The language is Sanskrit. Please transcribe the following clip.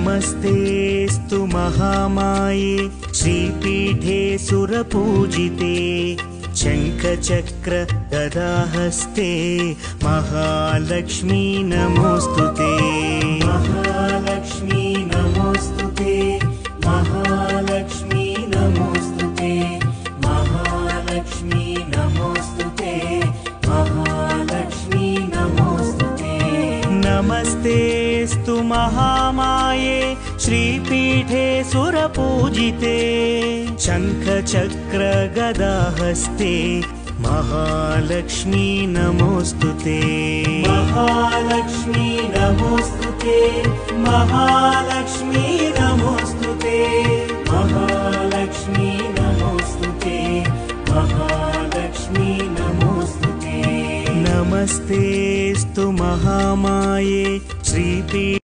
नमस्तेऽस्तु महामाये श्रीपीठे सुरपूजिते शङ्खचक्र गदाहस्ते महालक्ष्मी नमोस्तुते महालक्ष्मी नमोस्तुते महालक्ष्मी नमोस्तुते महालक्ष्मी नमोस्तुते महालक्ष्मी नमोस्तुते नमस्तेऽस्तु महामाये श्रीपीठे सुरपूजिते शङ्खचक्र गदाहस्ते महालक्ष्मी नमोस्तुते महालक्ष्मी नमोस्तुते महालक्ष्मी नमोस्तुते महालक्ष्मी नमोस्तुते महालक्ष्मी नमोस्तुते नमस्तेऽस्तु महामाये श्रीपीठे